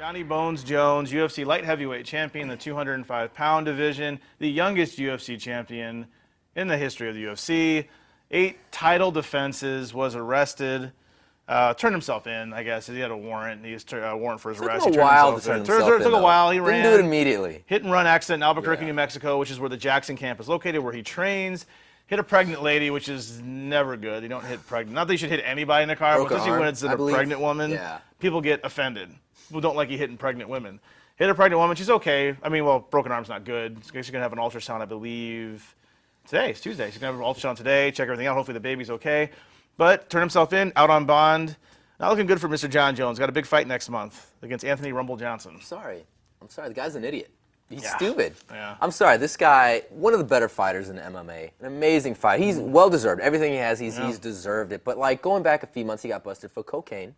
Johnny Bones Jones, UFC light heavyweight champion, the 205-pound division, the youngest UFC champion in the history of the UFC. 8 title defenses, was arrested, turned himself in, I guess. He had a warrant. He was a warrant for his arrest. It took him a while to turn himself in. It took a while. He ran. Didn't do it immediately. Hit and run accident in Albuquerque, New Mexico, which is where the Jackson camp is located, where he trains. Hit a pregnant lady, which is never good. You don't hit pregnant. Not that you should hit anybody in a car, but especially when it's a pregnant woman. Yeah. People get offended. People don't like you hitting pregnant women. Hit a pregnant woman. She's okay. I mean, well, broken arm's not good. She's going to have an ultrasound, I believe, today. It's Tuesday. She's going to have an ultrasound today, check everything out. Hopefully the baby's okay. But turned himself in, out on bond. Not looking good for Mr. John Jones. Got a big fight next month against Anthony Rumble Johnson. I'm sorry. The guy's an idiot. He's stupid. Yeah. I'm sorry. This guy, one of the better fighters in MMA. An amazing fight. He's well-deserved. Everything he has, he's deserved it. But, like, going back a few months, he got busted for cocaine.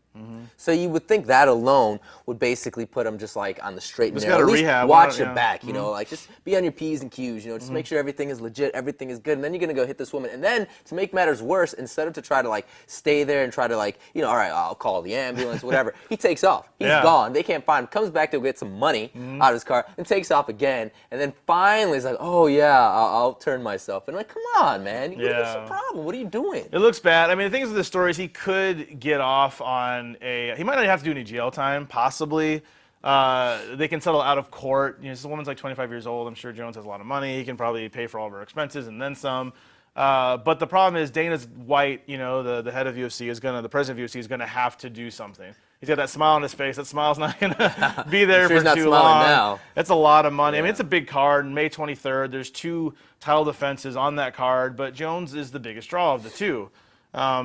So you would think that alone would basically put him just, like, on the straight and narrow. At least rehab, watch your back, you know. Like, just be on your P's and Q's, you know. Just make sure everything is legit, everything is good. And then you're going to go hit this woman. And then, to make matters worse, instead of to try to, like, stay there and try to, like, you know, all right, I'll call the ambulance, whatever. He takes off. He's gone. They can't find him. Comes back to get some money out of his car and takes off again. And then finally, it's like, oh, yeah, I'll turn myself in. Like, come on, man. What's the problem? What are you doing? It looks bad. I mean, the thing is with the story is he could get off on he might not have to do any jail time, possibly. They can settle out of court. You know, this woman's like 25 years old. I'm sure Jones has a lot of money. He can probably pay for all of her expenses and then some. But the problem is Dana White, you know, the head of UFC, the president of UFC is going to have to do something. He's got that smile on his face. That smile's not going to be there for too long. Now. That's a lot of money. I mean, it's a big card. May 23rd, there's 2 title defenses on that card, but Jones is the biggest draw of the 2.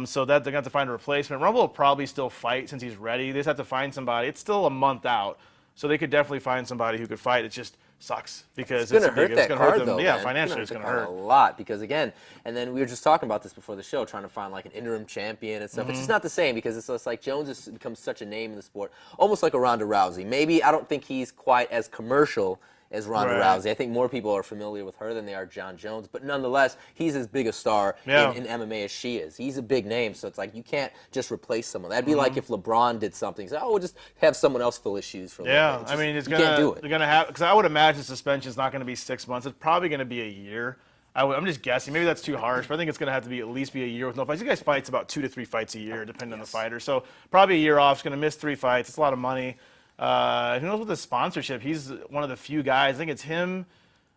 So that they're going to have to find a replacement. Rumble will probably still fight since he's ready. They just have to find somebody. It's still a month out, so they could definitely find somebody who could fight. It just sucks because it's going to hurt that card, though. Yeah, financially it's going to hurt a lot because, again, and then we were just talking about this before the show, trying to find like an interim champion and stuff. It's just not the same because it's just like Jones has become such a name in the sport, almost like a Ronda Rousey. Maybe I don't think he's quite as commercial as Ronda Rousey. I think more people are familiar with her than they are John Jones, but nonetheless, he's as big a star in MMA as she is. He's a big name, so it's like you can't just replace someone. That'd be like if LeBron did something. So, we'll just have someone else fill his shoes for a little bit. I mean, you can't do it. They're gonna have, because I would imagine suspension is not going to be 6 months. It's probably going to be a year. I'm just guessing. Maybe that's too harsh, but I think it's going to have to be at least a year with no fights. You guys fights about 2 to 3 fights a year, depending on the fighter. So probably a year off. He's going to miss 3 fights. It's a lot of money. Who knows with the sponsorship? He's one of the few guys. I think it's him,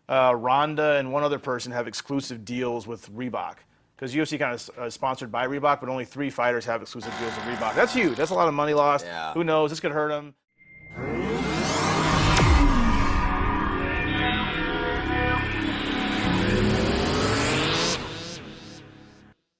Ronda, and one other person have exclusive deals with Reebok. Because UFC kind of sponsored by Reebok, but only 3 fighters have exclusive deals with Reebok. That's huge. That's a lot of money lost. Who knows? This could hurt him.